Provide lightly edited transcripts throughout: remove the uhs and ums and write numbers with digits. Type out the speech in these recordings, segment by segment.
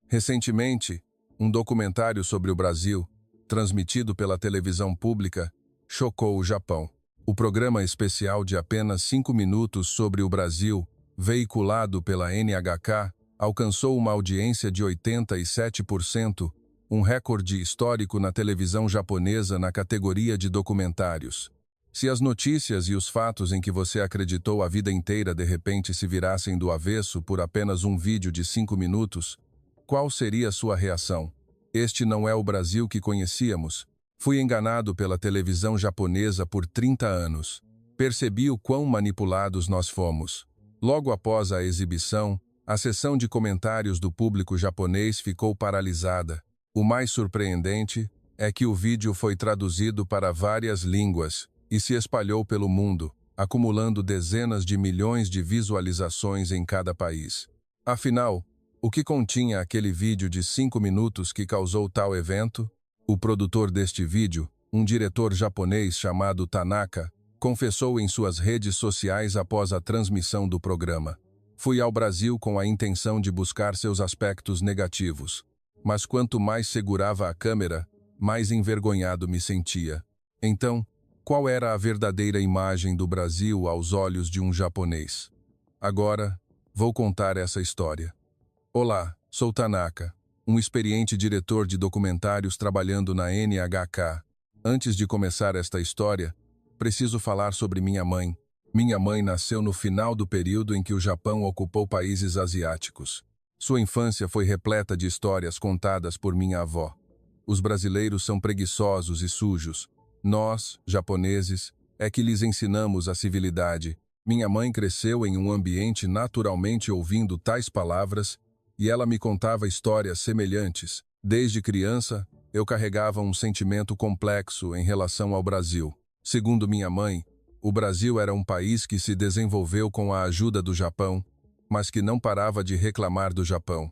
Recentemente, um documentário sobre o Brasil, transmitido pela televisão pública, chocou o Japão. O programa especial de apenas 5 minutos sobre o Brasil, veiculado pela NHK, alcançou uma audiência de 87%, um recorde histórico na televisão japonesa na categoria de documentários. Se as notícias e os fatos em que você acreditou a vida inteira de repente se virassem do avesso por apenas um vídeo de 5 minutos, qual seria a sua reação? Este não é o Brasil que conhecíamos. Fui enganado pela televisão japonesa por 30 anos. Percebi o quão manipulados nós fomos. Logo após a exibição, a sessão de comentários do público japonês ficou paralisada. O mais surpreendente é que o vídeo foi traduzido para várias línguas e se espalhou pelo mundo, acumulando dezenas de milhões de visualizações em cada país. Afinal, o que continha aquele vídeo de 5 minutos que causou tal evento? O produtor deste vídeo, um diretor japonês chamado Tanaka, confessou em suas redes sociais após a transmissão do programa: "Fui ao Brasil com a intenção de buscar seus aspectos negativos, mas quanto mais segurava a câmera, mais envergonhado me sentia. Então, qual era a verdadeira imagem do Brasil aos olhos de um japonês? Agora, vou contar essa história. Olá, sou Tanaka, um experiente diretor de documentários trabalhando na NHK. Antes de começar esta história, preciso falar sobre minha mãe. Minha mãe nasceu no final do período em que o Japão ocupou países asiáticos. Sua infância foi repleta de histórias contadas por minha avó. Os brasileiros são preguiçosos e sujos. Nós, japoneses, é que lhes ensinamos a civilidade. Minha mãe cresceu em um ambiente naturalmente ouvindo tais palavras e ela me contava histórias semelhantes. Desde criança, eu carregava um sentimento complexo em relação ao Brasil. Segundo minha mãe, o Brasil era um país que se desenvolveu com a ajuda do Japão, mas que não parava de reclamar do Japão.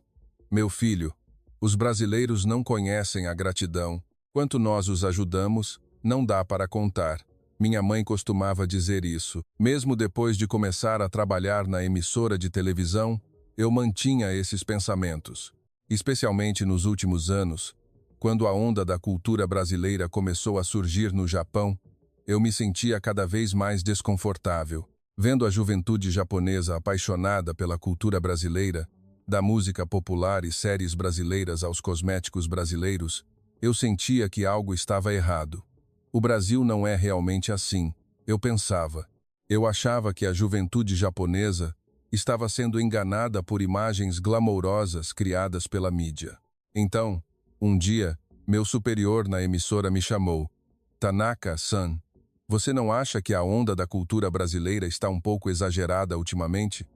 Meu filho, os brasileiros não conhecem a gratidão. Quanto nós os ajudamos, não dá para contar. Minha mãe costumava dizer isso. Mesmo depois de começar a trabalhar na emissora de televisão, eu mantinha esses pensamentos. Especialmente nos últimos anos, quando a onda da cultura brasileira começou a surgir no Japão, eu me sentia cada vez mais desconfortável. Vendo a juventude japonesa apaixonada pela cultura brasileira, da música popular e séries brasileiras aos cosméticos brasileiros, eu sentia que algo estava errado. O Brasil não é realmente assim, eu pensava. Eu achava que a juventude japonesa estava sendo enganada por imagens glamourosas criadas pela mídia. Então, um dia, meu superior na emissora me chamou. "Tanaka-san, você não acha que a onda da cultura brasileira está um pouco exagerada ultimamente?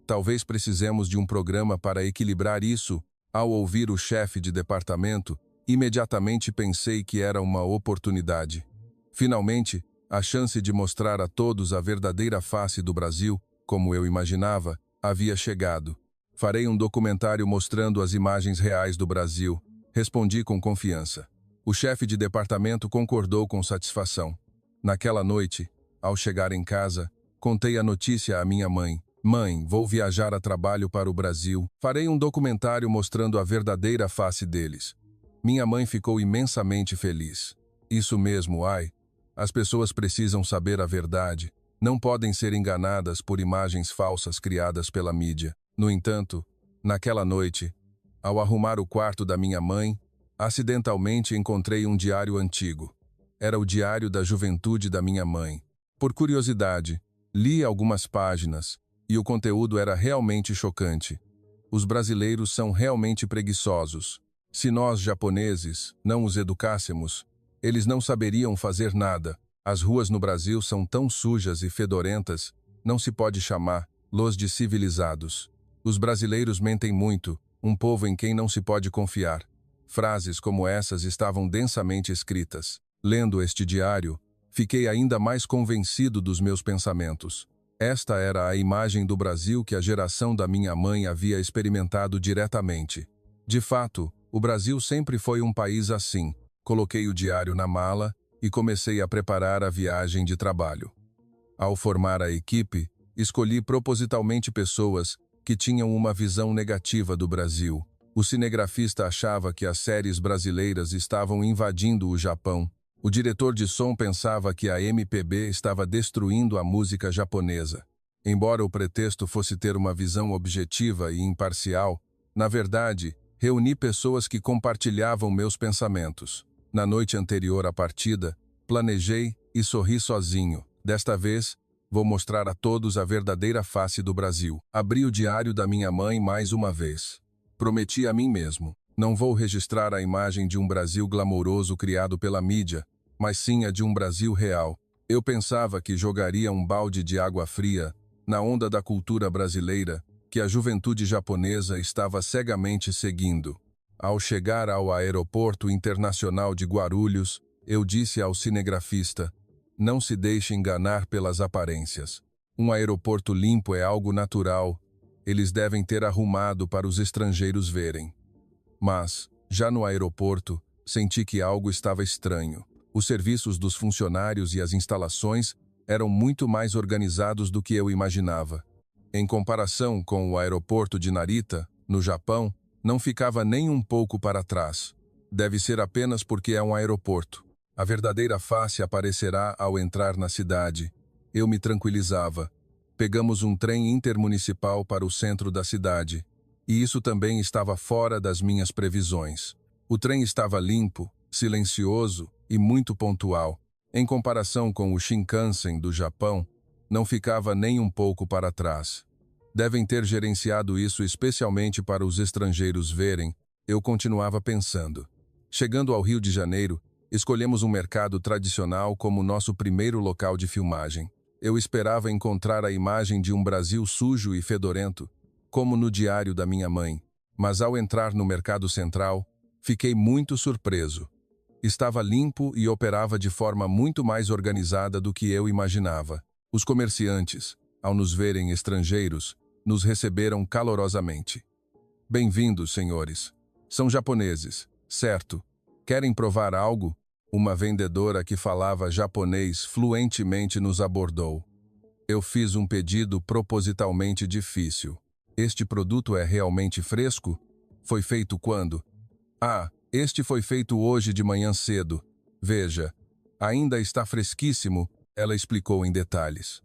Talvez precisemos de um programa para equilibrar isso." Ao ouvir o chefe de departamento, imediatamente pensei que era uma oportunidade. Finalmente, a chance de mostrar a todos a verdadeira face do Brasil, como eu imaginava, havia chegado. "Farei um documentário mostrando as imagens reais do Brasil", respondi com confiança. O chefe de departamento concordou com satisfação. Naquela noite, ao chegar em casa, contei a notícia à minha mãe. "Mãe, vou viajar a trabalho para o Brasil. Farei um documentário mostrando a verdadeira face deles." Minha mãe ficou imensamente feliz. "Isso mesmo, ai. As pessoas precisam saber a verdade. Não podem ser enganadas por imagens falsas criadas pela mídia." No entanto, naquela noite, ao arrumar o quarto da minha mãe, acidentalmente encontrei um diário antigo. Era o diário da juventude da minha mãe. Por curiosidade, li algumas páginas e o conteúdo era realmente chocante. Os brasileiros são realmente preguiçosos. Se nós, japoneses, não os educássemos, eles não saberiam fazer nada. As ruas no Brasil são tão sujas e fedorentas, não se pode chamá-los de civilizados. Os brasileiros mentem muito, um povo em quem não se pode confiar. Frases como essas estavam densamente escritas. Lendo este diário, fiquei ainda mais convencido dos meus pensamentos. Esta era a imagem do Brasil que a geração da minha mãe havia experimentado diretamente. De fato, o Brasil sempre foi um país assim. Coloquei o diário na mala e comecei a preparar a viagem de trabalho. Ao formar a equipe, escolhi propositalmente pessoas que tinham uma visão negativa do Brasil. O cinegrafista achava que as séries brasileiras estavam invadindo o Japão. O diretor de som pensava que a MPB estava destruindo a música japonesa. Embora o pretexto fosse ter uma visão objetiva e imparcial, na verdade, reuni pessoas que compartilhavam meus pensamentos. Na noite anterior à partida, planejei e sorri sozinho. Desta vez, vou mostrar a todos a verdadeira face do Brasil. Abri o diário da minha mãe mais uma vez. Prometi a mim mesmo. Não vou registrar a imagem de um Brasil glamouroso criado pela mídia, mas sim a de um Brasil real. Eu pensava que jogaria um balde de água fria na onda da cultura brasileira que a juventude japonesa estava cegamente seguindo. Ao chegar ao aeroporto internacional de Guarulhos, eu disse ao cinegrafista: não se deixe enganar pelas aparências. Um aeroporto limpo é algo natural. Eles devem ter arrumado para os estrangeiros verem. Mas, já no aeroporto, senti que algo estava estranho. Os serviços dos funcionários e as instalações eram muito mais organizados do que eu imaginava. Em comparação com o aeroporto de Narita, no Japão, não ficava nem um pouco para trás. Deve ser apenas porque é um aeroporto. A verdadeira face aparecerá ao entrar na cidade. Eu me tranquilizava. Pegamos um trem intermunicipal para o centro da cidade. E isso também estava fora das minhas previsões. O trem estava limpo, silencioso e muito pontual. Em comparação com o Shinkansen do Japão, não ficava nem um pouco para trás. Devem ter gerenciado isso especialmente para os estrangeiros verem, eu continuava pensando. Chegando ao Rio de Janeiro, escolhemos um mercado tradicional como nosso primeiro local de filmagem. Eu esperava encontrar a imagem de um Brasil sujo e fedorento, como no diário da minha mãe. Mas ao entrar no mercado central, fiquei muito surpreso. Estava limpo e operava de forma muito mais organizada do que eu imaginava. Os comerciantes, ao nos verem estrangeiros, nos receberam calorosamente. Bem-vindos, senhores. São japoneses, certo? Querem provar algo? Uma vendedora que falava japonês fluentemente nos abordou. Eu fiz um pedido propositalmente difícil. Este produto é realmente fresco? Foi feito quando? Ah, este foi feito hoje de manhã cedo. Veja, ainda está fresquíssimo, ela explicou em detalhes.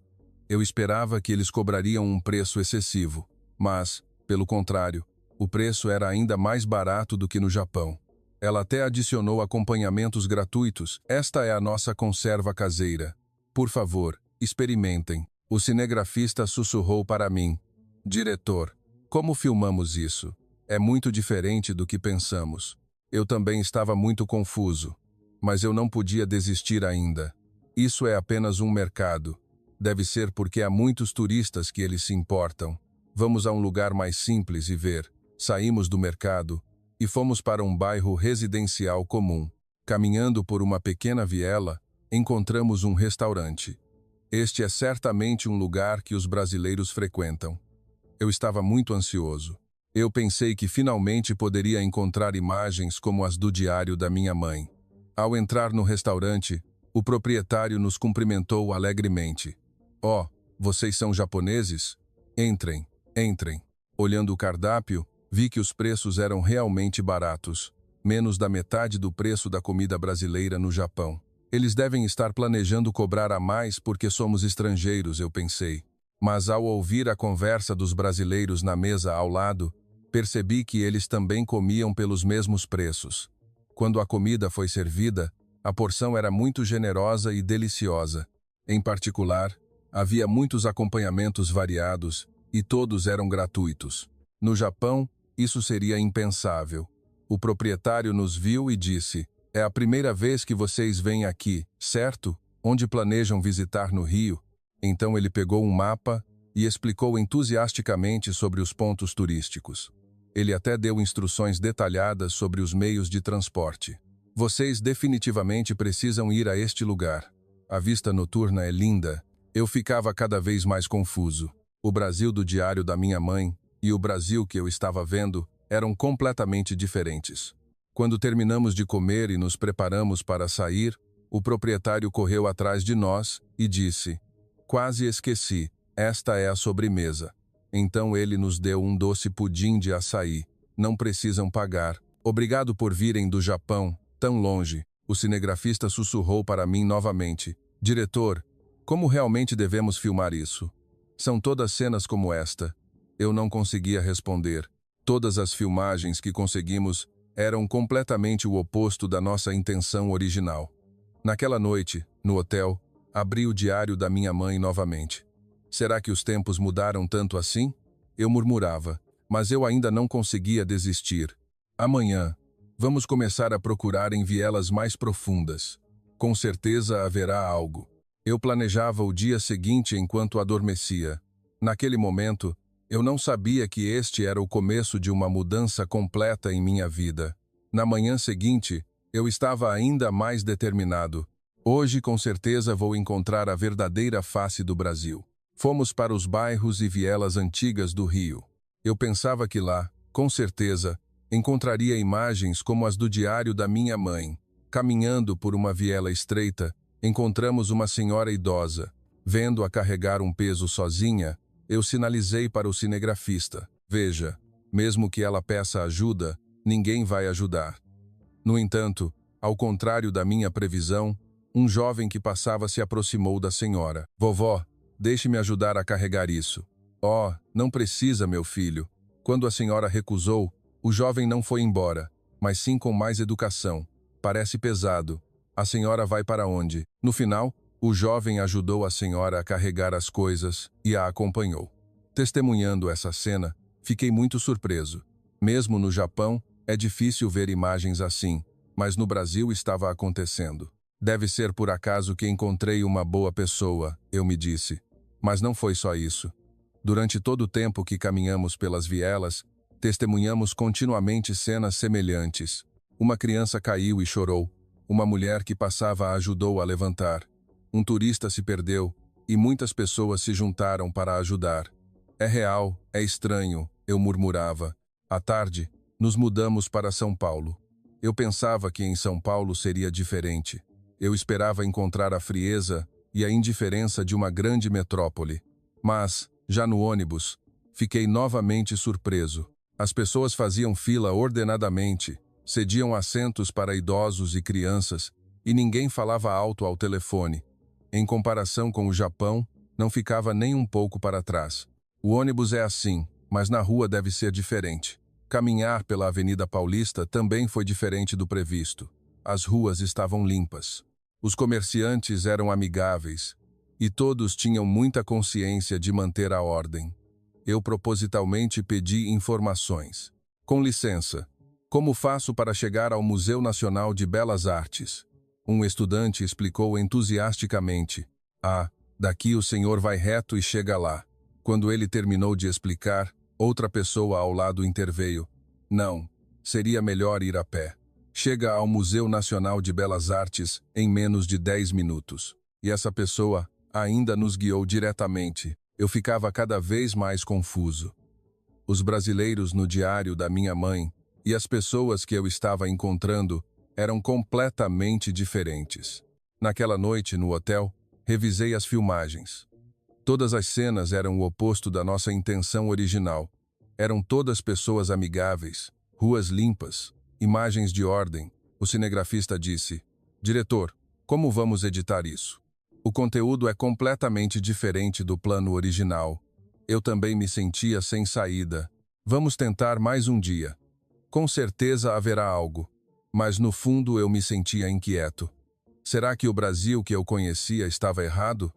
Eu esperava que eles cobrariam um preço excessivo, mas, pelo contrário, o preço era ainda mais barato do que no Japão. Ela até adicionou acompanhamentos gratuitos. Esta é a nossa conserva caseira. Por favor, experimentem. O cinegrafista sussurrou para mim. Diretor, como filmamos isso? É muito diferente do que pensamos. Eu também estava muito confuso, mas eu não podia desistir ainda. Isso é apenas um mercado. Deve ser porque há muitos turistas que eles se importam. Vamos a um lugar mais simples e ver. Saímos do mercado e fomos para um bairro residencial comum. Caminhando por uma pequena viela, encontramos um restaurante. Este é certamente um lugar que os brasileiros frequentam. Eu estava muito ansioso. Eu pensei que finalmente poderia encontrar imagens como as do diário da minha mãe. Ao entrar no restaurante, o proprietário nos cumprimentou alegremente. Oh, vocês são japoneses? Entrem, entrem. Olhando o cardápio, vi que os preços eram realmente baratos, menos da metade do preço da comida brasileira no Japão. Eles devem estar planejando cobrar a mais porque somos estrangeiros, eu pensei. Mas ao ouvir a conversa dos brasileiros na mesa ao lado, percebi que eles também comiam pelos mesmos preços. Quando a comida foi servida, a porção era muito generosa e deliciosa. Em particular, havia muitos acompanhamentos variados e todos eram gratuitos. No Japão, isso seria impensável. O proprietário nos viu e disse: é a primeira vez que vocês vêm aqui, certo? Onde planejam visitar no Rio? Então ele pegou um mapa e explicou entusiasticamente sobre os pontos turísticos. Ele até deu instruções detalhadas sobre os meios de transporte. Vocês definitivamente precisam ir a este lugar. A vista noturna é linda. Eu ficava cada vez mais confuso. O Brasil do diário da minha mãe e o Brasil que eu estava vendo eram completamente diferentes. Quando terminamos de comer e nos preparamos para sair, o proprietário correu atrás de nós e disse: quase esqueci, esta é a sobremesa. Então ele nos deu um doce pudim de açaí. não precisam pagar. Obrigado por virem do Japão, tão longe. O cinegrafista sussurrou para mim novamente. Diretor, como realmente devemos filmar isso? São todas cenas como esta. Eu não conseguia responder. Todas as filmagens que conseguimos eram completamente o oposto da nossa intenção original. Naquela noite, no hotel, abri o diário da minha mãe novamente. Será que os tempos mudaram tanto assim? Eu murmurava, mas eu ainda não conseguia desistir. Amanhã, vamos começar a procurar em vielas mais profundas. Com certeza haverá algo. Eu planejava o dia seguinte enquanto adormecia. Naquele momento, eu não sabia que este era o começo de uma mudança completa em minha vida. Na manhã seguinte, eu estava ainda mais determinado. Hoje, com certeza, vou encontrar a verdadeira face do Brasil. Fomos para os bairros e vielas antigas do Rio. Eu pensava que lá, com certeza, encontraria imagens como as do diário da minha mãe. Caminhando por uma viela estreita, encontramos uma senhora idosa. Vendo-a carregar um peso sozinha, eu sinalizei para o cinegrafista. Veja, mesmo que ela peça ajuda, ninguém vai ajudar. No entanto, ao contrário da minha previsão, um jovem que passava se aproximou da senhora. Vovó, deixe-me ajudar a carregar isso. Oh, não precisa, meu filho. Quando a senhora recusou, o jovem não foi embora, mas sim com mais educação. Parece pesado. A senhora vai para onde? No final, o jovem ajudou a senhora a carregar as coisas e a acompanhou. Testemunhando essa cena, fiquei muito surpreso. Mesmo no Japão, é difícil ver imagens assim, mas no Brasil estava acontecendo. Deve ser por acaso que encontrei uma boa pessoa, eu me disse. Mas não foi só isso. Durante todo o tempo que caminhamos pelas vielas, testemunhamos continuamente cenas semelhantes. Uma criança caiu e chorou. Uma mulher que passava a ajudou a levantar. Um turista se perdeu e muitas pessoas se juntaram para ajudar. É real, é estranho, eu murmurava. À tarde, nos mudamos para São Paulo. Eu pensava que em São Paulo seria diferente. Eu esperava encontrar a frieza e a indiferença de uma grande metrópole. Mas, já no ônibus, fiquei novamente surpreso. As pessoas faziam fila ordenadamente, cediam assentos para idosos e crianças, e ninguém falava alto ao telefone. Em comparação com o Japão, não ficava nem um pouco para trás. O ônibus é assim, mas na rua deve ser diferente. Caminhar pela Avenida Paulista também foi diferente do previsto. As ruas estavam limpas. Os comerciantes eram amigáveis, e todos tinham muita consciência de manter a ordem. Eu propositalmente pedi informações. Com licença, como faço para chegar ao Museu Nacional de Belas Artes? Um estudante explicou entusiasticamente. Ah, daqui o senhor vai reto e chega lá. Quando ele terminou de explicar, outra pessoa ao lado interveio. Não, seria melhor ir a pé. Chega ao Museu Nacional de Belas Artes em menos de 10 minutos. E essa pessoa ainda nos guiou diretamente. Eu ficava cada vez mais confuso. Os brasileiros no diário da minha mãe e as pessoas que eu estava encontrando eram completamente diferentes. Naquela noite, no hotel, revisei as filmagens. Todas as cenas eram o oposto da nossa intenção original. Eram todas pessoas amigáveis, ruas limpas, imagens de ordem. O cinegrafista disse: Diretor, como vamos editar isso? O conteúdo é completamente diferente do plano original. Eu também me sentia sem saída. Vamos tentar mais um dia. Com certeza haverá algo. Mas no fundo eu me sentia inquieto. Será que o Brasil que eu conhecia estava errado?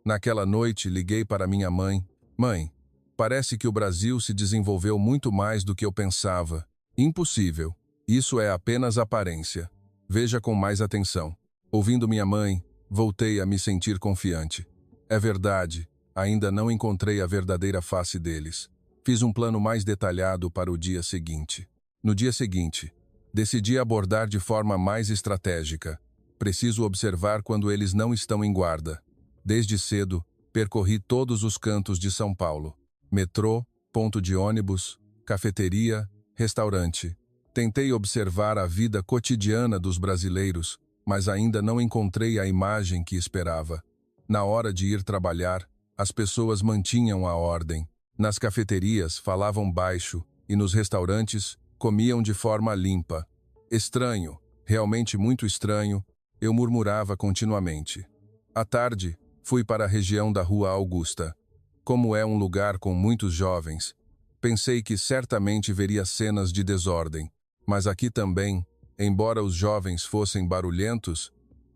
Naquela noite liguei para minha mãe. Mãe, parece que o Brasil se desenvolveu muito mais do que eu pensava. Impossível. Isso é apenas aparência. Veja com mais atenção. Ouvindo minha mãe, voltei a me sentir confiante. É verdade, ainda não encontrei a verdadeira face deles. Fiz um plano mais detalhado para o dia seguinte. No dia seguinte, decidi abordar de forma mais estratégica. Preciso observar quando eles não estão em guarda. Desde cedo, percorri todos os cantos de São Paulo. Metrô, ponto de ônibus, cafeteria, restaurante. Tentei observar a vida cotidiana dos brasileiros, mas ainda não encontrei a imagem que esperava. Na hora de ir trabalhar, as pessoas mantinham a ordem. Nas cafeterias, falavam baixo e nos restaurantes, Comiam de forma limpa. Estranho, realmente muito estranho, eu murmurava continuamente. À tarde, fui para a região da Rua Augusta. Como é um lugar com muitos jovens, pensei que certamente veria cenas de desordem, mas aqui também, embora os jovens fossem barulhentos,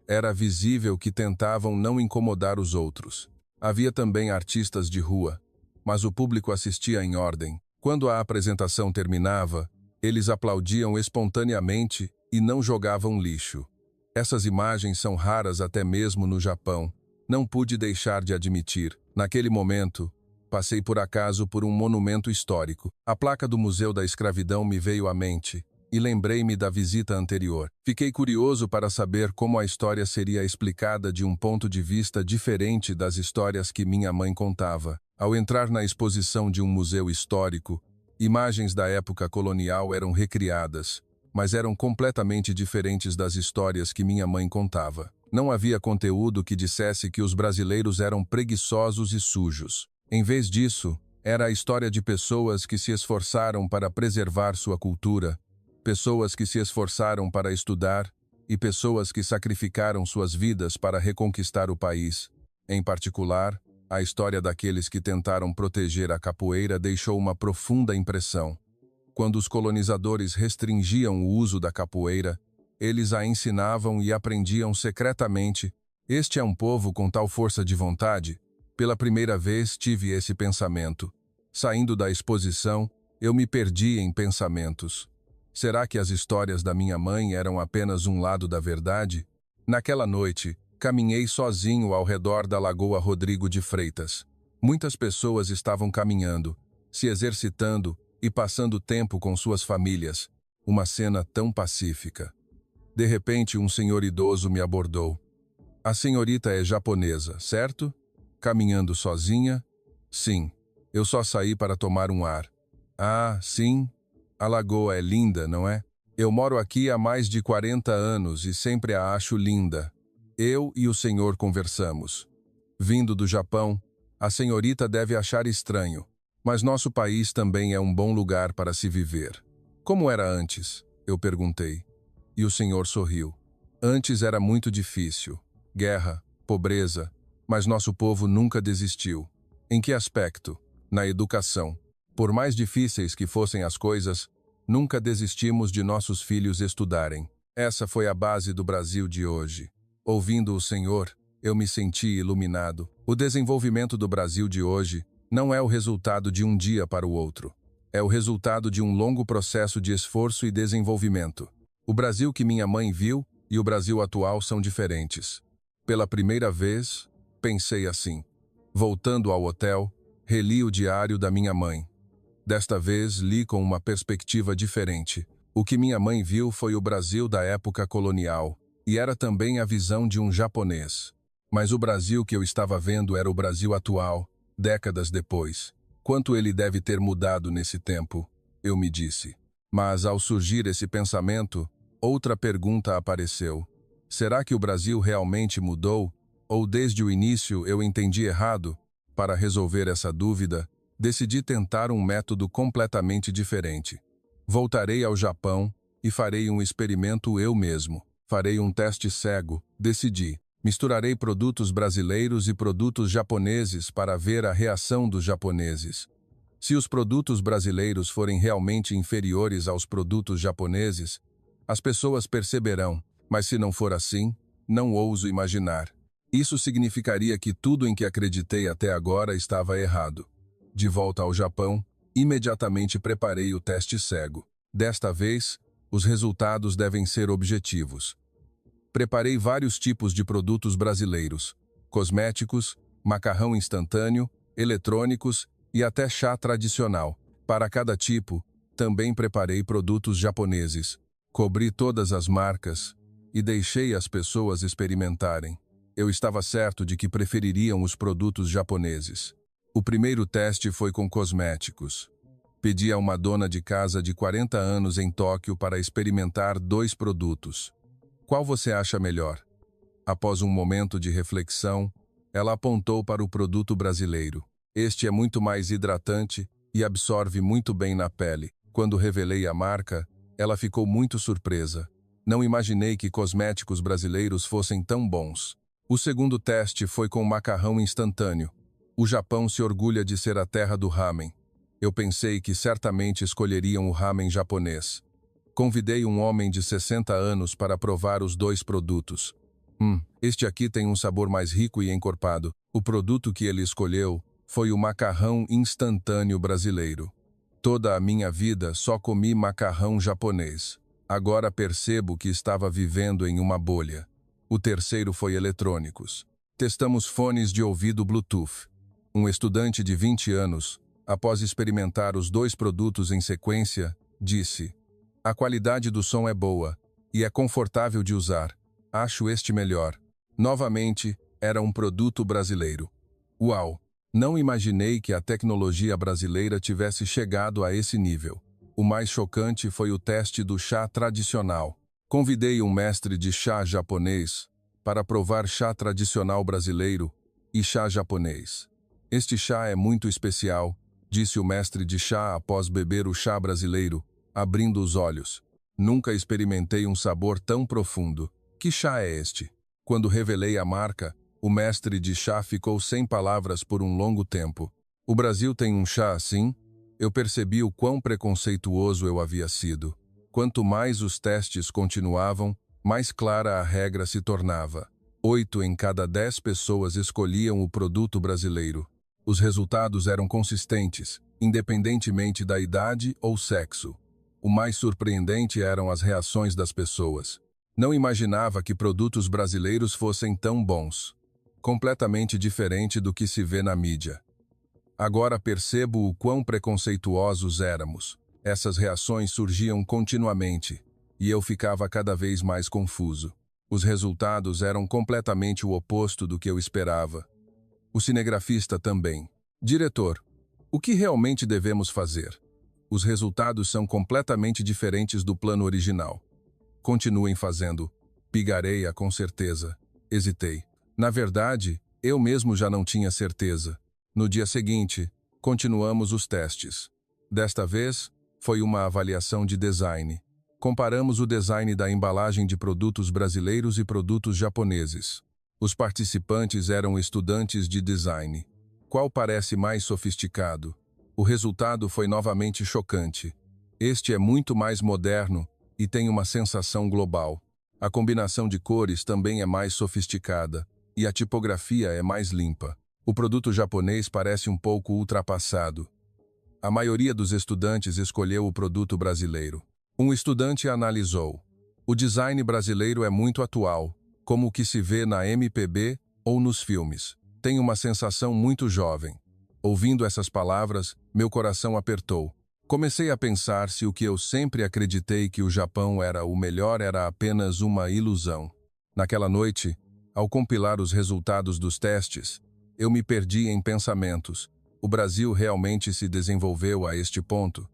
era visível que tentavam não incomodar os outros. Havia também artistas de rua, mas o público assistia em ordem. Quando a apresentação terminava, eles aplaudiam espontaneamente e não jogavam lixo. Essas imagens são raras até mesmo no Japão. Não pude deixar de admitir. Naquele momento, passei por acaso por um monumento histórico. A placa do Museu da Escravidão me veio à mente e lembrei-me da visita anterior. Fiquei curioso para saber como a história seria explicada de um ponto de vista diferente das histórias que minha mãe contava. Ao entrar na exposição de um museu histórico, imagens da época colonial eram recriadas, mas eram completamente diferentes das histórias que minha mãe contava. Não havia conteúdo que dissesse que os brasileiros eram preguiçosos e sujos. Em vez disso, era a história de pessoas que se esforçaram para preservar sua cultura, pessoas que se esforçaram para estudar e pessoas que sacrificaram suas vidas para reconquistar o país. Em particular, a história daqueles que tentaram proteger a capoeira deixou uma profunda impressão. Quando os colonizadores restringiam o uso da capoeira, eles a ensinavam e aprendiam secretamente. Este é um povo com tal força de vontade? Pela primeira vez tive esse pensamento. Saindo da exposição, eu me perdi em pensamentos. Será que as histórias da minha mãe eram apenas um lado da verdade? Naquela noite, caminhei sozinho ao redor da Lagoa Rodrigo de Freitas. Muitas pessoas estavam caminhando, se exercitando e passando tempo com suas famílias. Uma cena tão pacífica. De repente, um senhor idoso me abordou. A senhorita é japonesa, certo? Caminhando sozinha? Sim. Eu só saí para tomar um ar. Ah, sim? A lagoa é linda, não é? Eu moro aqui há mais de 40 anos e sempre a acho linda. Eu e o senhor conversamos. Vindo do Japão, a senhorita deve achar estranho, mas nosso país também é um bom lugar para se viver. Como era antes? Eu perguntei. E o senhor sorriu. Antes era muito difícil. Guerra, pobreza, mas nosso povo nunca desistiu. Em que aspecto? Na educação. Por mais difíceis que fossem as coisas, nunca desistimos de nossos filhos estudarem. Essa foi a base do Brasil de hoje. Ouvindo o Senhor, eu me senti iluminado. O desenvolvimento do Brasil de hoje não é o resultado de um dia para o outro. É o resultado de um longo processo de esforço e desenvolvimento. O Brasil que minha mãe viu e o Brasil atual são diferentes. Pela primeira vez, pensei assim. Voltando ao hotel, reli o diário da minha mãe. Desta vez, li com uma perspectiva diferente. O que minha mãe viu foi o Brasil da época colonial, e era também a visão de um japonês. Mas o Brasil que eu estava vendo era o Brasil atual, décadas depois. Quanto ele deve ter mudado nesse tempo, eu me disse. Mas ao surgir esse pensamento, outra pergunta apareceu. Será que o Brasil realmente mudou? Ou desde o início eu entendi errado? Para resolver essa dúvida, decidi tentar um método completamente diferente. Voltarei ao Japão e farei um experimento eu mesmo. Farei um teste cego, decidi. Misturarei produtos brasileiros e produtos japoneses para ver a reação dos japoneses. Se os produtos brasileiros forem realmente inferiores aos produtos japoneses, as pessoas perceberão, mas se não for assim, não ouso imaginar. Isso significaria que tudo em que acreditei até agora estava errado. De volta ao Japão, imediatamente preparei o teste cego. Desta vez, os resultados devem ser objetivos. Preparei vários tipos de produtos brasileiros, cosméticos, macarrão instantâneo, eletrônicos e até chá tradicional. Para cada tipo, também preparei produtos japoneses. Cobri todas as marcas e deixei as pessoas experimentarem. Eu estava certo de que prefeririam os produtos japoneses. O primeiro teste foi com cosméticos. Pedi a uma dona de casa de 40 anos em Tóquio para experimentar 2 produtos. Qual você acha melhor? Após um momento de reflexão, ela apontou para o produto brasileiro. Este é muito mais hidratante e absorve muito bem na pele. Quando revelei a marca, ela ficou muito surpresa. Não imaginei que cosméticos brasileiros fossem tão bons. O segundo teste foi com macarrão instantâneo. O Japão se orgulha de ser a terra do ramen. Eu pensei que certamente escolheriam o ramen japonês. Convidei um homem de 60 anos para provar os dois produtos. Este aqui tem um sabor mais rico e encorpado. O produto que ele escolheu foi o macarrão instantâneo brasileiro. Toda a minha vida só comi macarrão japonês. Agora percebo que estava vivendo em uma bolha. O terceiro foi eletrônicos. Testamos fones de ouvido Bluetooth. Um estudante de 20 anos, após experimentar os dois produtos em sequência, disse: "A qualidade do som é boa e é confortável de usar. Acho este melhor." Novamente, era um produto brasileiro. Uau! Não imaginei que a tecnologia brasileira tivesse chegado a esse nível. O mais chocante foi o teste do chá tradicional. Convidei um mestre de chá japonês para provar chá tradicional brasileiro e chá japonês. "Este chá é muito especial", disse o mestre de chá após beber o chá brasileiro, abrindo os olhos. "Nunca experimentei um sabor tão profundo. Que chá é este?" Quando revelei a marca, o mestre de chá ficou sem palavras por um longo tempo. "O Brasil tem um chá assim?" Eu percebi o quão preconceituoso eu havia sido. Quanto mais os testes continuavam, mais clara a regra se tornava. 8 em cada 10 pessoas escolhiam o produto brasileiro. Os resultados eram consistentes, independentemente da idade ou sexo. O mais surpreendente eram as reações das pessoas. Não imaginava que produtos brasileiros fossem tão bons. Completamente diferente do que se vê na mídia. Agora percebo o quão preconceituosos éramos. Essas reações surgiam continuamente, e eu ficava cada vez mais confuso. Os resultados eram completamente o oposto do que eu esperava. O cinegrafista também. "Diretor, o que realmente devemos fazer? Os resultados são completamente diferentes do plano original." "Continuem fazendo." "Pigareia, com certeza." Hesitei. Na verdade, eu mesmo já não tinha certeza. No dia seguinte, continuamos os testes. Desta vez, foi uma avaliação de design. Comparamos o design da embalagem de produtos brasileiros e produtos japoneses. Os participantes eram estudantes de design. Qual parece mais sofisticado? O resultado foi novamente chocante. Este é muito mais moderno e tem uma sensação global. A combinação de cores também é mais sofisticada e a tipografia é mais limpa. O produto japonês parece um pouco ultrapassado. A maioria dos estudantes escolheu o produto brasileiro. Um estudante analisou: "O design brasileiro é muito atual, como o que se vê na MPB ou nos filmes. Tem uma sensação muito jovem." Ouvindo essas palavras, meu coração apertou. Comecei a pensar se o que eu sempre acreditei que o Japão era o melhor era apenas uma ilusão. Naquela noite, ao compilar os resultados dos testes, eu me perdi em pensamentos. O Brasil realmente se desenvolveu a este ponto?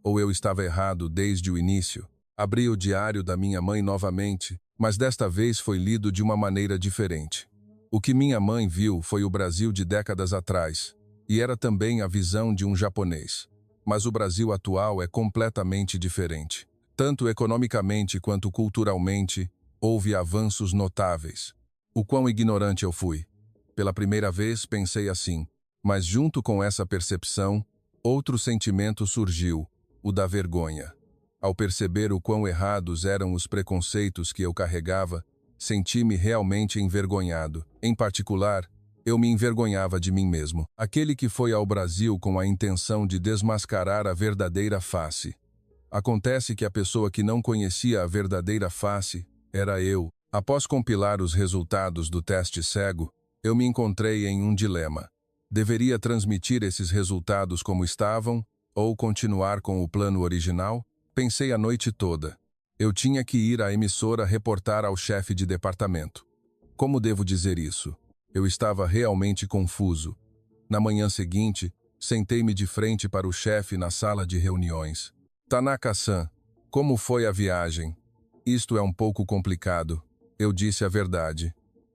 Ou eu estava errado desde o início? Abri o diário da minha mãe novamente, mas desta vez foi lido de uma maneira diferente. O que minha mãe viu foi o Brasil de décadas atrás, e era também a visão de um japonês. Mas o Brasil atual é completamente diferente. Tanto economicamente quanto culturalmente, houve avanços notáveis. O quão ignorante eu fui. Pela primeira vez pensei assim, mas junto com essa percepção, outro sentimento surgiu, o da vergonha. Ao perceber o quão errados eram os preconceitos que eu carregava, senti-me realmente envergonhado. Em particular, eu me envergonhava de mim mesmo. Aquele que foi ao Brasil com a intenção de desmascarar a verdadeira face. Acontece que a pessoa que não conhecia a verdadeira face era eu. Após compilar os resultados do teste cego, eu me encontrei em um dilema. Deveria transmitir esses resultados como estavam, ou continuar com o plano original? Pensei a noite toda. Eu tinha que ir à emissora reportar ao chefe de departamento. Como devo dizer isso? Eu estava realmente confuso. Na manhã seguinte, sentei-me de frente para o chefe na sala de reuniões. "Tanaka-san, como foi a viagem?" "Isto é um pouco complicado." Eu disse a verdade.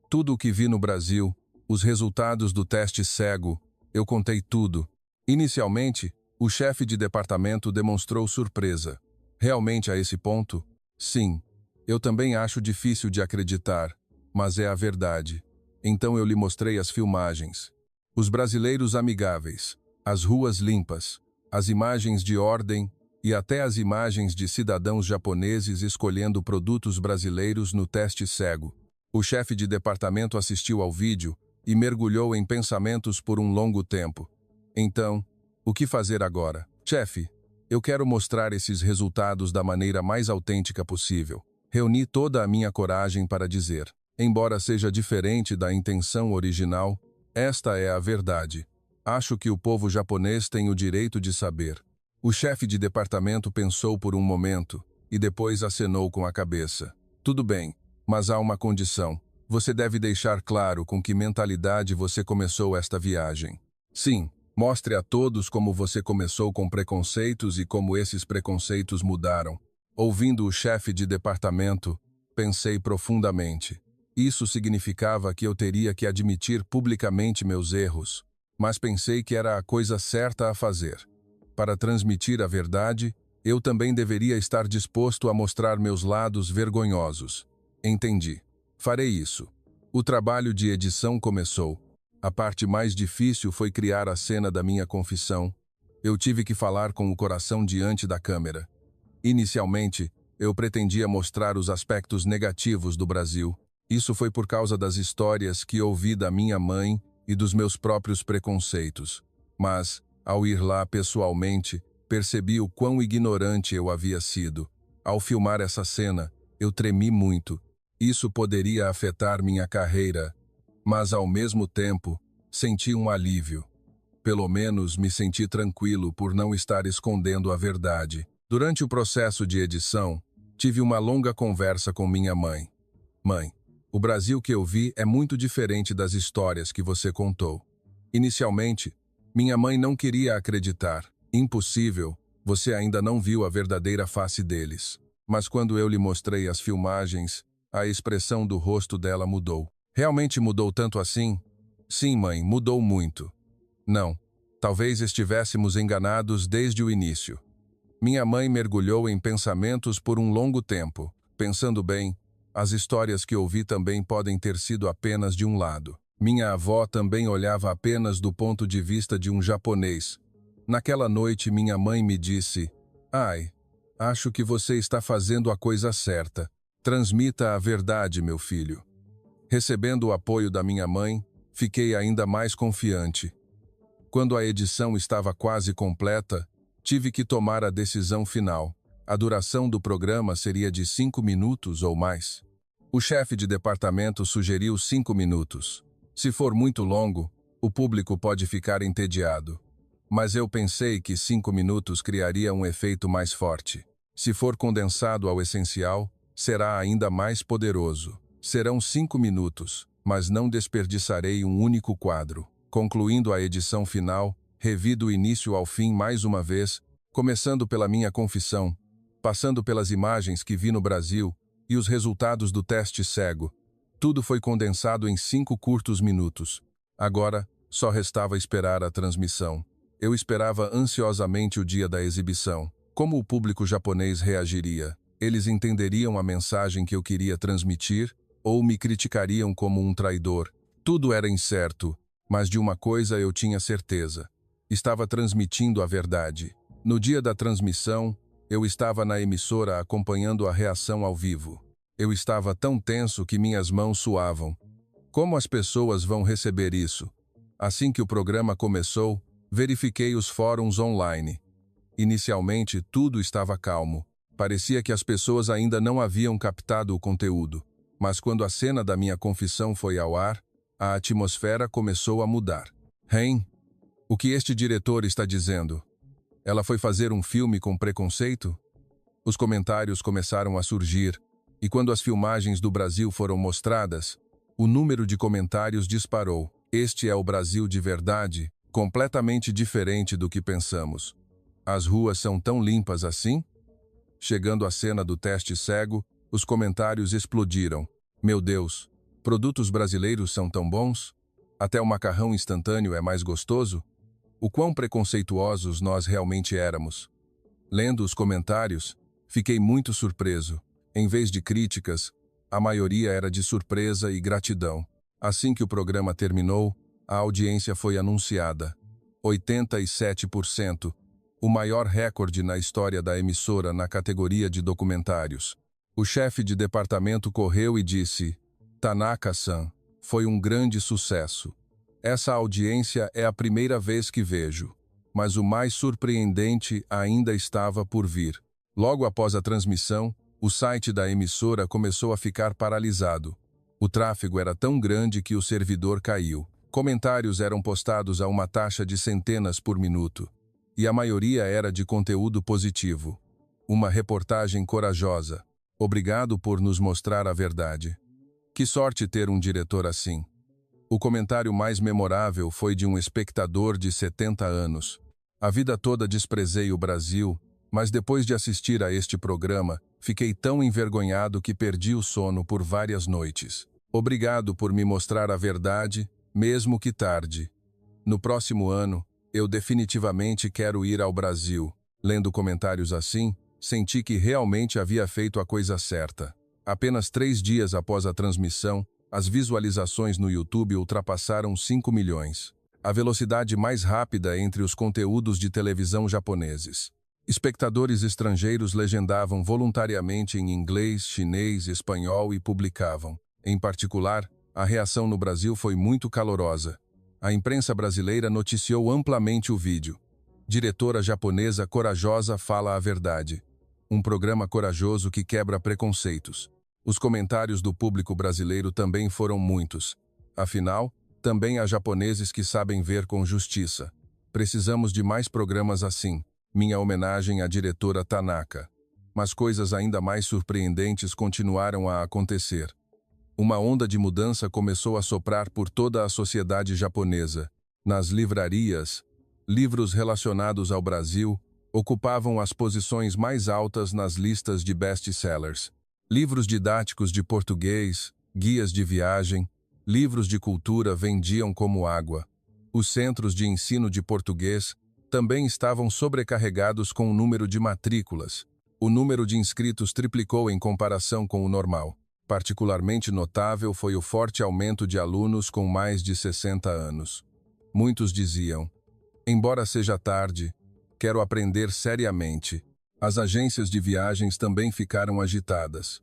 Tudo o que vi no Brasil, os resultados do teste cego, eu contei tudo. Inicialmente, O chefe de departamento demonstrou surpresa. Realmente a esse ponto? Sim. Eu também acho difícil de acreditar, mas é a verdade. Então eu lhe mostrei as filmagens. Os brasileiros amigáveis, as ruas limpas, as imagens de ordem e até as imagens de cidadãos japoneses escolhendo produtos brasileiros no teste cego. O chefe de departamento assistiu ao vídeo e mergulhou em pensamentos por um longo tempo. Então, o que fazer agora? Chefe, eu quero mostrar esses resultados da maneira mais autêntica possível. Reuni toda a minha coragem para dizer, embora seja diferente da intenção original, esta é a verdade. Acho que o povo japonês tem o direito de saber. O chefe de departamento pensou por um momento e depois acenou com a cabeça. Tudo bem, mas há uma condição. Você deve deixar claro com que mentalidade você começou esta viagem. Sim, mostre a todos como você começou com preconceitos e como esses preconceitos mudaram. Ouvindo o chefe de departamento, pensei profundamente. Isso significava que eu teria que admitir publicamente meus erros, mas pensei que era a coisa certa a fazer. Para transmitir a verdade, eu também deveria estar disposto a mostrar meus lados vergonhosos. Entendi. Farei isso. O trabalho de edição começou. A parte mais difícil foi criar a cena da minha confissão. Eu tive que falar com o coração diante da câmera. Inicialmente, eu pretendia mostrar os aspectos negativos do Brasil. Isso foi por causa das histórias que ouvi da minha mãe e dos meus próprios preconceitos. Mas, ao ir lá pessoalmente, percebi o quão ignorante eu havia sido. Ao filmar essa cena, eu tremi muito. Isso poderia afetar minha carreira, mas ao mesmo tempo, senti um alívio. Pelo menos me senti tranquilo por não estar escondendo a verdade. Durante o processo de edição, tive uma longa conversa com minha mãe. Mãe, o Brasil que eu vi é muito diferente das histórias que você contou. Inicialmente, minha mãe não queria acreditar. Impossível, você ainda não viu a verdadeira face deles. Mas quando eu lhe mostrei as filmagens, a expressão do rosto dela mudou. Realmente mudou tanto assim? Sim, mãe, mudou muito. Não, talvez estivéssemos enganados desde o início. Minha mãe mergulhou em pensamentos por um longo tempo. Pensando bem, as histórias que ouvi também podem ter sido apenas de um lado. Minha avó também olhava apenas do ponto de vista de um japonês. Naquela noite, minha mãe me disse: "Ai, acho que você está fazendo a coisa certa. Transmita a verdade, meu filho." Recebendo o apoio da minha mãe, fiquei ainda mais confiante. Quando a edição estava quase completa, tive que tomar a decisão final. A duração do programa seria de 5 minutos ou mais. O chefe de departamento sugeriu 5 minutos. Se for muito longo, o público pode ficar entediado. Mas eu pensei que 5 minutos criaria um efeito mais forte. Se for condensado ao essencial, será ainda mais poderoso. Serão 5 minutos, mas não desperdiçarei um único quadro. Concluindo a edição final, revi do início ao fim mais uma vez, começando pela minha confissão, passando pelas imagens que vi no Brasil e os resultados do teste cego. Tudo foi condensado em 5 curtos minutos. Agora, só restava esperar a transmissão. Eu esperava ansiosamente o dia da exibição. Como o público japonês reagiria? Eles entenderiam a mensagem que eu queria transmitir ou me criticariam como um traidor? Tudo era incerto, mas de uma coisa eu tinha certeza. Estava transmitindo a verdade. No dia da transmissão, eu estava na emissora acompanhando a reação ao vivo. Eu estava tão tenso que minhas mãos suavam. Como as pessoas vão receber isso? Assim que o programa começou, verifiquei os fóruns online. Inicialmente, tudo estava calmo. Parecia que as pessoas ainda não haviam captado o conteúdo. Mas quando a cena da minha confissão foi ao ar, a atmosfera começou a mudar. Hein? O que este diretor está dizendo? Ela foi fazer um filme com preconceito? Os comentários começaram a surgir, e quando as filmagens do Brasil foram mostradas, o número de comentários disparou. Este é o Brasil de verdade, completamente diferente do que pensamos. As ruas são tão limpas assim? Chegando à cena do teste cego, os comentários explodiram. Meu Deus, produtos brasileiros são tão bons? Até o macarrão instantâneo é mais gostoso? O quão preconceituosos nós realmente éramos. Lendo os comentários, fiquei muito surpreso. Em vez de críticas, a maioria era de surpresa e gratidão. Assim que o programa terminou, a audiência foi anunciada. 87%, o maior recorde na história da emissora na categoria de documentários. O chefe de departamento correu e disse: Tanaka-san, foi um grande sucesso. Essa audiência é a primeira vez que vejo, mas o mais surpreendente ainda estava por vir. Logo após a transmissão, o site da emissora começou a ficar paralisado. O tráfego era tão grande que o servidor caiu. Comentários eram postados a uma taxa de centenas por minuto, e a maioria era de conteúdo positivo. Uma reportagem corajosa. Obrigado por nos mostrar a verdade. Que sorte ter um diretor assim. O comentário mais memorável foi de um espectador de 70 anos. A vida toda desprezei o Brasil, mas depois de assistir a este programa, fiquei tão envergonhado que perdi o sono por várias noites. Obrigado por me mostrar a verdade, mesmo que tarde. No próximo ano, eu definitivamente quero ir ao Brasil. Lendo comentários assim, senti que realmente havia feito a coisa certa. Apenas 3 dias após a transmissão, as visualizações no YouTube ultrapassaram 5 milhões. A velocidade mais rápida entre os conteúdos de televisão japoneses. Espectadores estrangeiros legendavam voluntariamente em inglês, chinês, espanhol e publicavam. Em particular, a reação no Brasil foi muito calorosa. A imprensa brasileira noticiou amplamente o vídeo. Diretora japonesa corajosa fala a verdade. Um programa corajoso que quebra preconceitos. Os comentários do público brasileiro também foram muitos. Afinal, também há japoneses que sabem ver com justiça. Precisamos de mais programas assim. Minha homenagem à diretora Tanaka. Mas coisas ainda mais surpreendentes continuaram a acontecer. Uma onda de mudança começou a soprar por toda a sociedade japonesa. Nas livrarias, livros relacionados ao Brasil ocupavam as posições mais altas nas listas de best-sellers. Livros didáticos de português, guias de viagem, livros de cultura vendiam como água. Os centros de ensino de português também estavam sobrecarregados com o número de matrículas. O número de inscritos triplicou em comparação com o normal. Particularmente notável foi o forte aumento de alunos com mais de 60 anos. Muitos diziam: embora seja tarde, quero aprender seriamente. As agências de viagens também ficaram agitadas.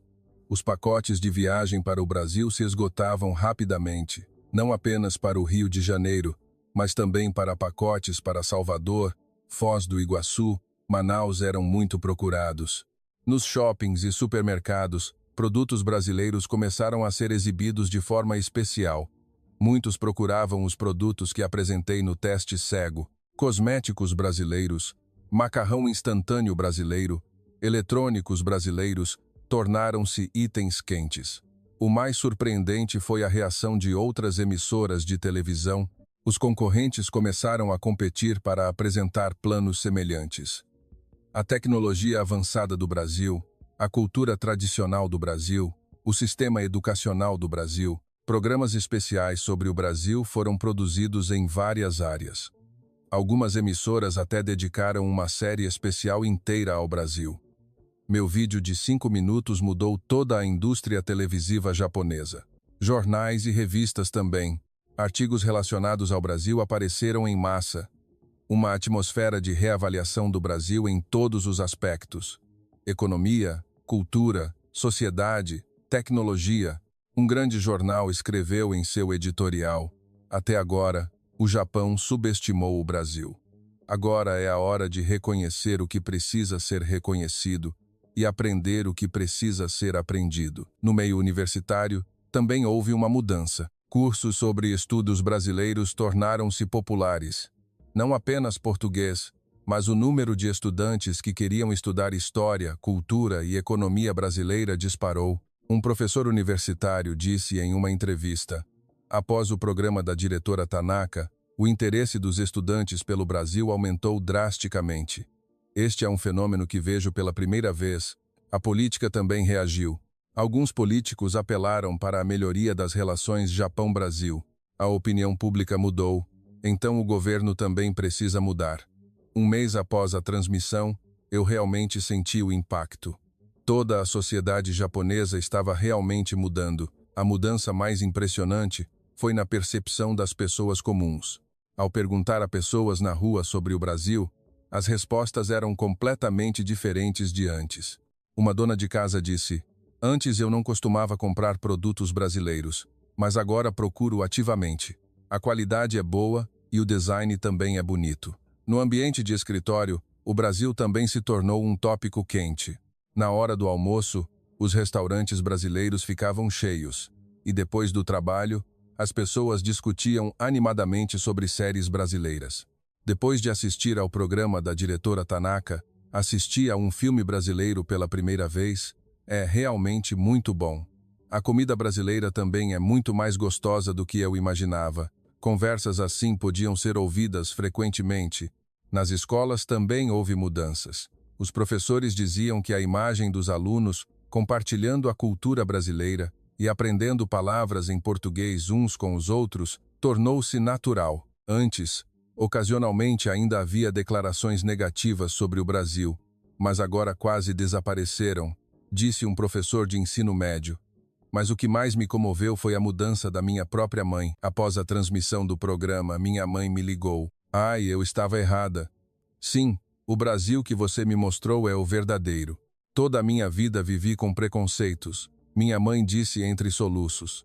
Os pacotes de viagem para o Brasil se esgotavam rapidamente, não apenas para o Rio de Janeiro, mas também para pacotes para Salvador, Foz do Iguaçu, Manaus eram muito procurados. Nos shoppings e supermercados, produtos brasileiros começaram a ser exibidos de forma especial. Muitos procuravam os produtos que apresentei no teste cego: cosméticos brasileiros, macarrão instantâneo brasileiro, eletrônicos brasileiros, tornaram-se itens quentes. O mais surpreendente foi a reação de outras emissoras de televisão. Os concorrentes começaram a competir para apresentar planos semelhantes. A tecnologia avançada do Brasil, a cultura tradicional do Brasil, o sistema educacional do Brasil, programas especiais sobre o Brasil foram produzidos em várias áreas. Algumas emissoras até dedicaram uma série especial inteira ao Brasil. Meu vídeo de 5 minutos mudou toda a indústria televisiva japonesa. Jornais e revistas também. Artigos relacionados ao Brasil apareceram em massa. Uma atmosfera de reavaliação do Brasil em todos os aspectos. Economia, cultura, sociedade, tecnologia. Um grande jornal escreveu em seu editorial: até agora, o Japão subestimou o Brasil. Agora é a hora de reconhecer o que precisa ser reconhecido e aprender o que precisa ser aprendido. No meio universitário, também houve uma mudança. Cursos sobre estudos brasileiros tornaram-se populares. Não apenas português, mas o número de estudantes que queriam estudar história, cultura e economia brasileira disparou. Um professor universitário disse em uma entrevista: após o programa da diretora Tanaka, o interesse dos estudantes pelo Brasil aumentou drasticamente. Este é um fenômeno que vejo pela primeira vez. A política também reagiu. Alguns políticos apelaram para a melhoria das relações Japão-Brasil. A opinião pública mudou. Então o governo também precisa mudar. Um mês após a transmissão, eu realmente senti o impacto. Toda a sociedade japonesa estava realmente mudando. A mudança mais impressionante foi na percepção das pessoas comuns. Ao perguntar a pessoas na rua sobre o Brasil, as respostas eram completamente diferentes de antes. Uma dona de casa disse: "Antes eu não costumava comprar produtos brasileiros, mas agora procuro ativamente. A qualidade é boa e o design também é bonito." No ambiente de escritório, o Brasil também se tornou um tópico quente. Na hora do almoço, os restaurantes brasileiros ficavam cheios, e depois do trabalho, as pessoas discutiam animadamente sobre séries brasileiras. Depois de assistir ao programa da diretora Tanaka, assisti a um filme brasileiro pela primeira vez. É realmente muito bom. A comida brasileira também é muito mais gostosa do que eu imaginava. Conversas assim podiam ser ouvidas frequentemente. Nas escolas também houve mudanças. Os professores diziam que a imagem dos alunos, compartilhando a cultura brasileira e aprendendo palavras em português uns com os outros, tornou-se natural. Antes, ocasionalmente ainda havia declarações negativas sobre o Brasil, mas agora quase desapareceram, disse um professor de ensino médio. Mas o que mais me comoveu foi a mudança da minha própria mãe. Após a transmissão do programa, minha mãe me ligou. "Ai, eu estava errada. Sim, o Brasil que você me mostrou é o verdadeiro. Toda a minha vida vivi com preconceitos", minha mãe disse entre soluços.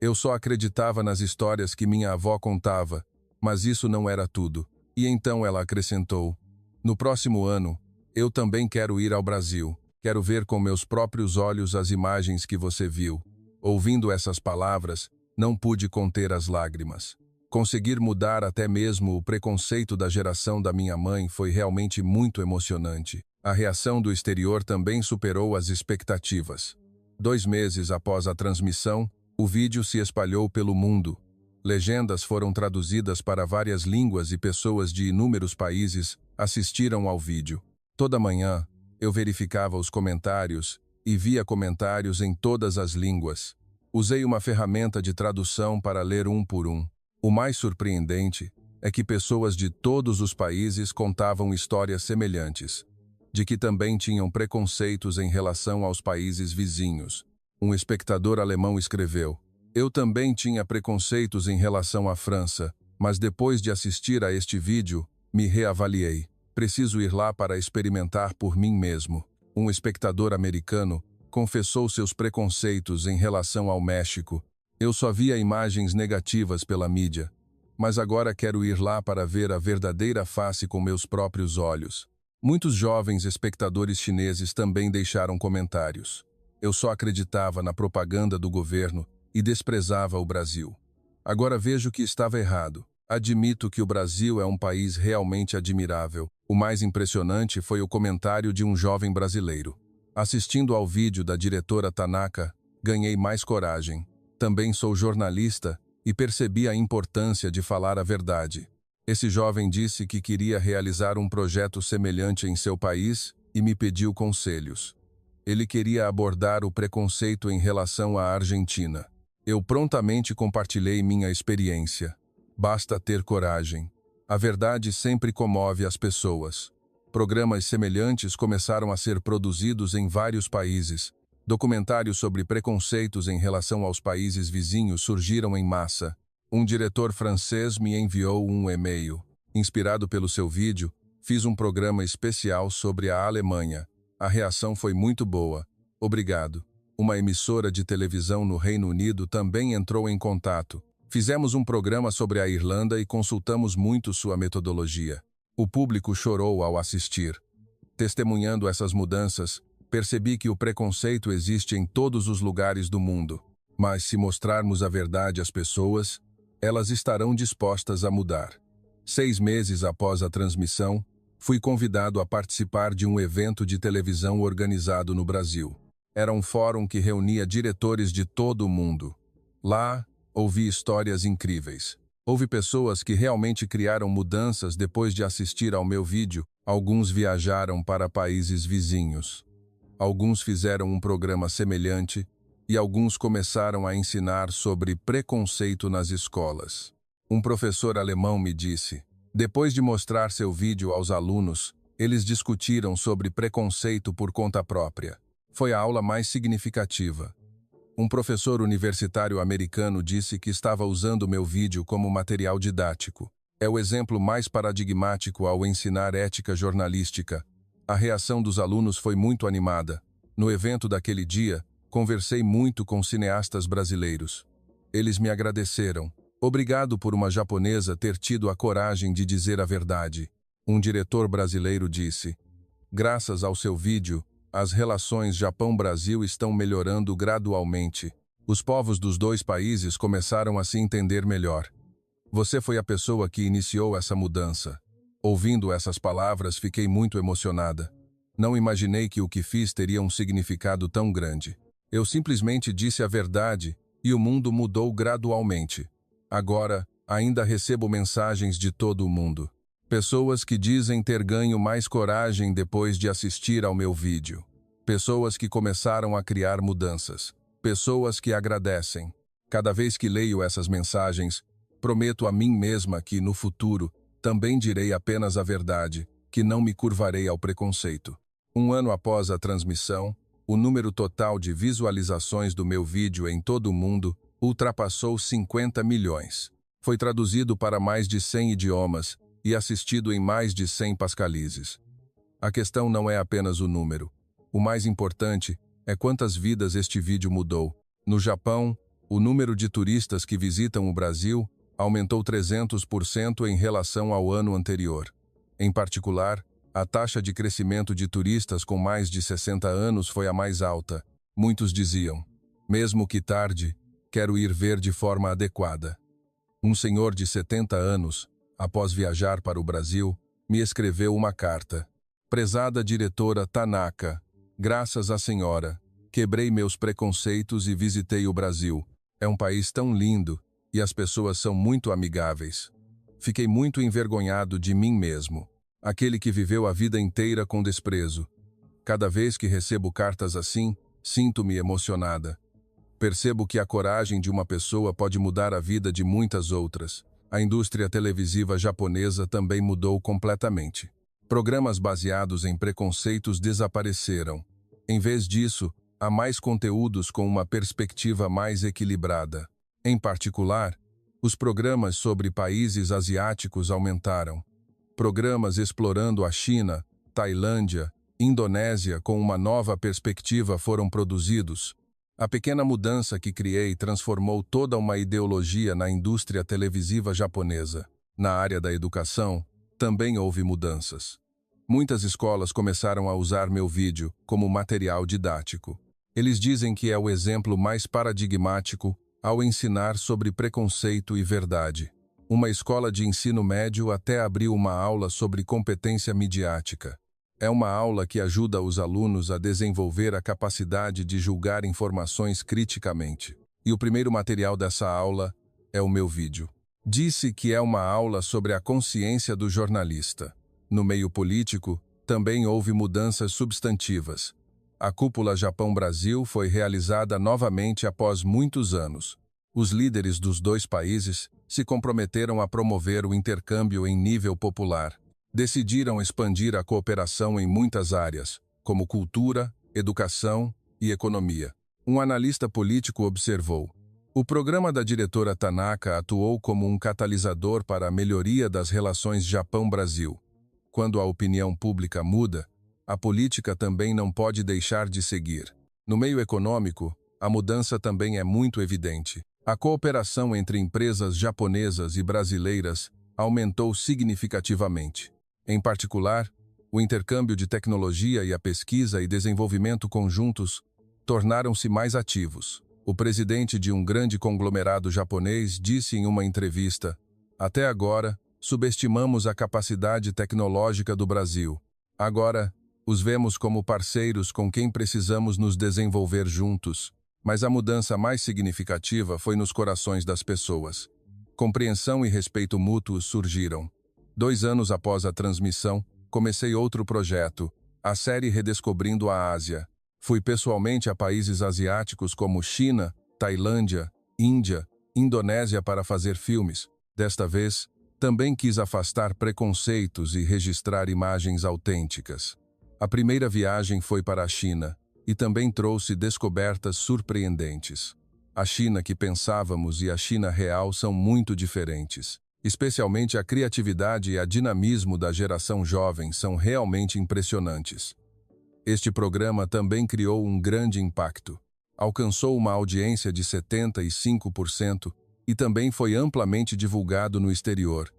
"Eu só acreditava nas histórias que minha avó contava, mas isso não era tudo." E então ela acrescentou: "No próximo ano, eu também quero ir ao Brasil. Quero ver com meus próprios olhos as imagens que você viu." Ouvindo essas palavras, não pude conter as lágrimas. Conseguir mudar até mesmo o preconceito da geração da minha mãe foi realmente muito emocionante. A reação do exterior também superou as expectativas. 2 meses após a transmissão, o vídeo se espalhou pelo mundo. Legendas foram traduzidas para várias línguas e pessoas de inúmeros países assistiram ao vídeo. Toda manhã, eu verificava os comentários e via comentários em todas as línguas. Usei uma ferramenta de tradução para ler um por um. O mais surpreendente é que pessoas de todos os países contavam histórias semelhantes, de que também tinham preconceitos em relação aos países vizinhos. Um espectador alemão escreveu: "Eu também tinha preconceitos em relação à França, mas depois de assistir a este vídeo, me reavaliei. Preciso ir lá para experimentar por mim mesmo." Um espectador americano confessou seus preconceitos em relação ao México. "Eu só via imagens negativas pela mídia, mas agora quero ir lá para ver a verdadeira face com meus próprios olhos." Muitos jovens espectadores chineses também deixaram comentários. "Eu só acreditava na propaganda do governo e desprezava o Brasil. Agora vejo que estava errado. Admito que o Brasil é um país realmente admirável." O mais impressionante foi o comentário de um jovem brasileiro. "Assistindo ao vídeo da diretora Tanaka, ganhei mais coragem. Também sou jornalista e percebi a importância de falar a verdade." Esse jovem disse que queria realizar um projeto semelhante em seu país e me pediu conselhos. Ele queria abordar o preconceito em relação à Argentina. Eu prontamente compartilhei minha experiência. Basta ter coragem. A verdade sempre comove as pessoas. Programas semelhantes começaram a ser produzidos em vários países. Documentários sobre preconceitos em relação aos países vizinhos surgiram em massa. Um diretor francês me enviou um e-mail. Inspirado pelo seu vídeo, fiz um programa especial sobre a Alemanha. A reação foi muito boa. Obrigado. Uma emissora de televisão no Reino Unido também entrou em contato. Fizemos um programa sobre a Irlanda e consultamos muito sua metodologia. O público chorou ao assistir. Testemunhando essas mudanças, percebi que o preconceito existe em todos os lugares do mundo. Mas se mostrarmos a verdade às pessoas, elas estarão dispostas a mudar. 6 meses após a transmissão, fui convidado a participar de um evento de televisão organizado no Brasil. Era um fórum que reunia diretores de todo o mundo. Lá, ouvi histórias incríveis. Houve pessoas que realmente criaram mudanças depois de assistir ao meu vídeo. Alguns viajaram para países vizinhos. Alguns fizeram um programa semelhante e alguns começaram a ensinar sobre preconceito nas escolas. Um professor alemão me disse. Depois de mostrar seu vídeo aos alunos, eles discutiram sobre preconceito por conta própria. Foi a aula mais significativa. Um professor universitário americano disse que estava usando meu vídeo como material didático. É o exemplo mais paradigmático ao ensinar ética jornalística. A reação dos alunos foi muito animada. No evento daquele dia, conversei muito com cineastas brasileiros. Eles me agradeceram. Obrigado por uma japonesa ter tido a coragem de dizer a verdade. Um diretor brasileiro disse: graças ao seu vídeo, as relações Japão-Brasil estão melhorando gradualmente. Os povos dos dois países começaram a se entender melhor. Você foi a pessoa que iniciou essa mudança. Ouvindo essas palavras, fiquei muito emocionada. Não imaginei que o que fiz teria um significado tão grande. Eu simplesmente disse a verdade e o mundo mudou gradualmente. Agora, ainda recebo mensagens de todo o mundo. Pessoas que dizem ter ganho mais coragem depois de assistir ao meu vídeo. Pessoas que começaram a criar mudanças. Pessoas que agradecem. Cada vez que leio essas mensagens, prometo a mim mesma que, no futuro, também direi apenas a verdade, que não me curvarei ao preconceito. Um ano após a transmissão, o número total de visualizações do meu vídeo em todo o mundo ultrapassou 50 milhões. Foi traduzido para mais de 100 idiomas e assistido em mais de 100 países. A questão não é apenas o número. O mais importante é quantas vidas este vídeo mudou. No Japão, o número de turistas que visitam o Brasil aumentou 300% em relação ao ano anterior. Em particular, a taxa de crescimento de turistas com mais de 60 anos foi a mais alta. Muitos diziam: mesmo que tarde, quero ir ver de forma adequada. Um senhor de 70 anos, após viajar para o Brasil, me escreveu uma carta. Prezada diretora Tanaka, graças à senhora, quebrei meus preconceitos e visitei o Brasil. É um país tão lindo e as pessoas são muito amigáveis. Fiquei muito envergonhado de mim mesmo, aquele que viveu a vida inteira com desprezo. Cada vez que recebo cartas assim, sinto-me emocionada. Percebo que a coragem de uma pessoa pode mudar a vida de muitas outras. A indústria televisiva japonesa também mudou completamente. Programas baseados em preconceitos desapareceram. Em vez disso, há mais conteúdos com uma perspectiva mais equilibrada. Em particular, os programas sobre países asiáticos aumentaram. Programas explorando a China, Tailândia, Indonésia com uma nova perspectiva foram produzidos. A pequena mudança que criei transformou toda uma ideologia na indústria televisiva japonesa. Na área da educação, também houve mudanças. Muitas escolas começaram a usar meu vídeo como material didático. Eles dizem que é o exemplo mais paradigmático ao ensinar sobre preconceito e verdade. Uma escola de ensino médio até abriu uma aula sobre competência midiática. É uma aula que ajuda os alunos a desenvolver a capacidade de julgar informações criticamente. E o primeiro material dessa aula é o meu vídeo. Disse que é uma aula sobre a consciência do jornalista. No meio político, também houve mudanças substantivas. A cúpula Japão-Brasil foi realizada novamente após muitos anos. Os líderes dos dois países se comprometeram a promover o intercâmbio em nível popular. Decidiram expandir a cooperação em muitas áreas, como cultura, educação e economia. Um analista político observou: o programa da diretora Tanaka atuou como um catalisador para a melhoria das relações Japão-Brasil. Quando a opinião pública muda, a política também não pode deixar de seguir. No meio econômico, a mudança também é muito evidente. A cooperação entre empresas japonesas e brasileiras aumentou significativamente. Em particular, o intercâmbio de tecnologia e a pesquisa e desenvolvimento conjuntos tornaram-se mais ativos. O presidente de um grande conglomerado japonês disse em uma entrevista: até agora, subestimamos a capacidade tecnológica do Brasil. Agora, os vemos como parceiros com quem precisamos nos desenvolver juntos. Mas a mudança mais significativa foi nos corações das pessoas. Compreensão e respeito mútuo surgiram. 2 anos após a transmissão, comecei outro projeto, a série Redescobrindo a Ásia. Fui pessoalmente a países asiáticos como China, Tailândia, Índia, Indonésia para fazer filmes. Desta vez, também quis afastar preconceitos e registrar imagens autênticas. A primeira viagem foi para a China e também trouxe descobertas surpreendentes. A China que pensávamos e a China real são muito diferentes. Especialmente a criatividade e a dinamismo da geração jovem são realmente impressionantes. Este programa também criou um grande impacto. Alcançou uma audiência de 75% e também foi amplamente divulgado no exterior.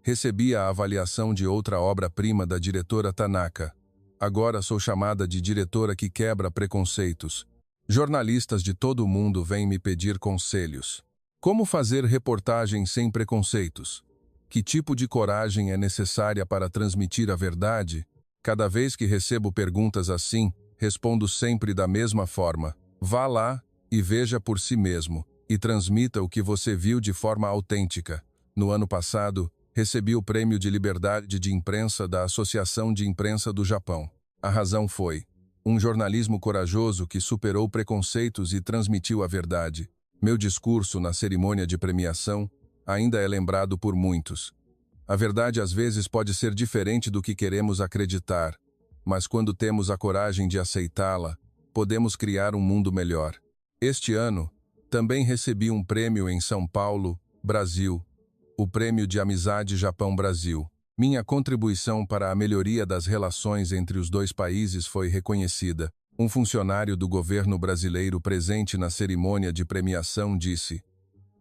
Recebi a avaliação de outra obra-prima da diretora Tanaka. Agora sou chamada de diretora que quebra preconceitos. Jornalistas de todo o mundo vêm me pedir conselhos. Como fazer reportagem sem preconceitos? Que tipo de coragem é necessária para transmitir a verdade? Cada vez que recebo perguntas assim, respondo sempre da mesma forma. Vá lá e veja por si mesmo, e transmita o que você viu de forma autêntica. No ano passado, recebi o Prêmio de Liberdade de Imprensa da Associação de Imprensa do Japão. A razão foi um jornalismo corajoso que superou preconceitos e transmitiu a verdade. Meu discurso na cerimônia de premiação ainda é lembrado por muitos. A verdade às vezes pode ser diferente do que queremos acreditar, mas quando temos a coragem de aceitá-la, podemos criar um mundo melhor. Este ano, também recebi um prêmio em São Paulo, Brasil, o Prêmio de Amizade Japão-Brasil. Minha contribuição para a melhoria das relações entre os dois países foi reconhecida. Um funcionário do governo brasileiro presente na cerimônia de premiação disse: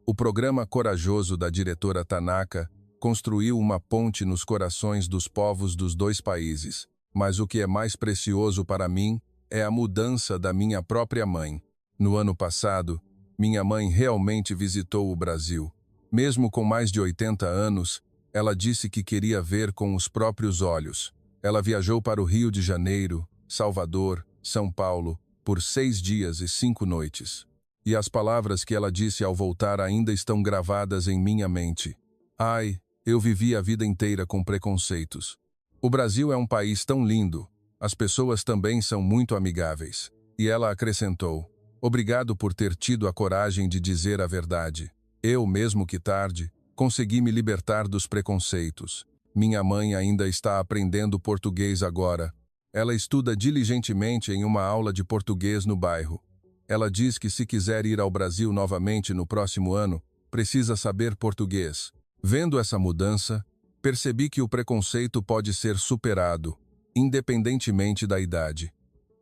"O programa corajoso da diretora Tanaka construiu uma ponte nos corações dos povos dos dois países. Mas o que é mais precioso para mim é a mudança da minha própria mãe. No ano passado, minha mãe realmente visitou o Brasil. Mesmo com mais de 80 anos, ela disse que queria ver com os próprios olhos. Ela viajou para o Rio de Janeiro, Salvador, São Paulo, por 6 dias e 5 noites. E as palavras que ela disse ao voltar ainda estão gravadas em minha mente. Ai, eu vivi a vida inteira com preconceitos. O Brasil é um país tão lindo. As pessoas também são muito amigáveis." E ela acrescentou: "Obrigado por ter tido a coragem de dizer a verdade. Eu, mesmo que tarde, consegui me libertar dos preconceitos. Minha mãe ainda está aprendendo português agora. Ela estuda diligentemente em uma aula de português no bairro. Ela diz que se quiser ir ao Brasil novamente no próximo ano, precisa saber português." Vendo essa mudança, percebi que o preconceito pode ser superado, independentemente da idade.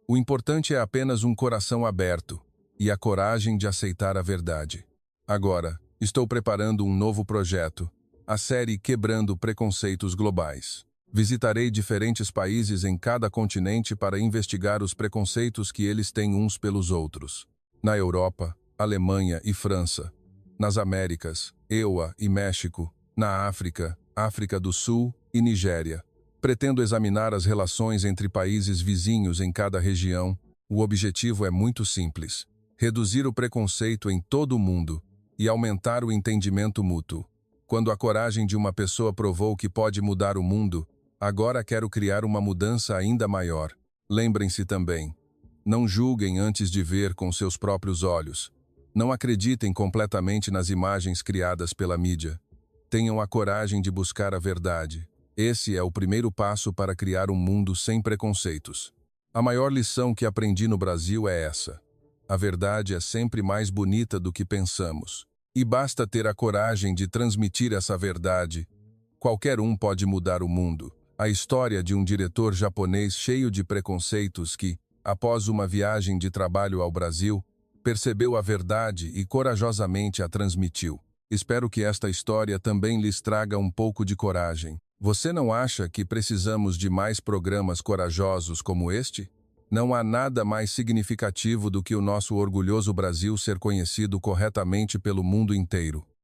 O importante é apenas um coração aberto e a coragem de aceitar a verdade. Agora, estou preparando um novo projeto, a série Quebrando Preconceitos Globais. Visitarei diferentes países em cada continente para investigar os preconceitos que eles têm uns pelos outros. Na Europa, Alemanha e França. Nas Américas, EUA e México. Na África, África do Sul e Nigéria. Pretendo examinar as relações entre países vizinhos em cada região. O objetivo é muito simples: reduzir o preconceito em todo o mundo e aumentar o entendimento mútuo. Quando a coragem de uma pessoa provou que pode mudar o mundo, agora quero criar uma mudança ainda maior. Lembrem-se também: não julguem antes de ver com seus próprios olhos. Não acreditem completamente nas imagens criadas pela mídia. Tenham a coragem de buscar a verdade. Esse é o primeiro passo para criar um mundo sem preconceitos. A maior lição que aprendi no Brasil é essa: a verdade é sempre mais bonita do que pensamos. E basta ter a coragem de transmitir essa verdade. Qualquer um pode mudar o mundo. A história de um diretor japonês cheio de preconceitos que, após uma viagem de trabalho ao Brasil, percebeu a verdade e corajosamente a transmitiu. Espero que esta história também lhes traga um pouco de coragem. Você não acha que precisamos de mais programas corajosos como este? Não há nada mais significativo do que o nosso orgulhoso Brasil ser conhecido corretamente pelo mundo inteiro.